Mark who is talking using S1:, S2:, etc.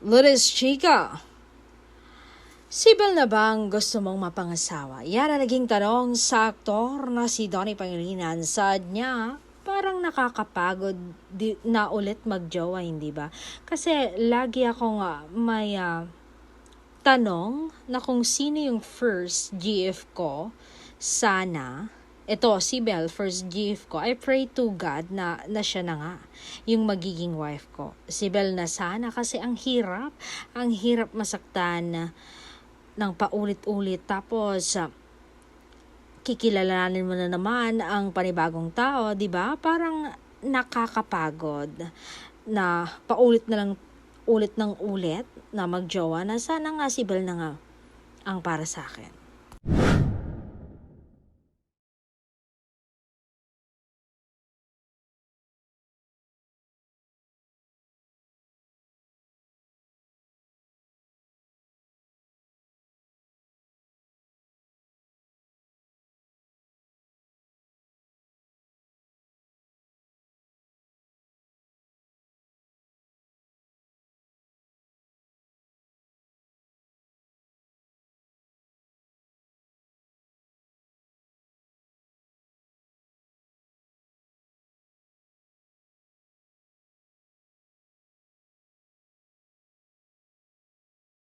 S1: Lunes Chica, Sibel na bang gusto mong mapangasawa? Yan ang naging tanong sa aktor na si Donnie Pangilinan. Saad niya, parang nakakapagod na ulit magjowa, hindi ba? Kasi lagi akong may tanong na kung sino yung first GF ko. Sana ito, Sibel, first GF ko, I pray to God na siya na nga, yung magiging wife ko. Sibel na sana kasi ang hirap masaktan ng paulit-ulit. Tapos, kikilalanin mo na naman ang panibagong tao, di ba? Parang nakakapagod na paulit na lang, ulit ng ulit na magjowa na sana nga Sibel na nga ang para sa akin.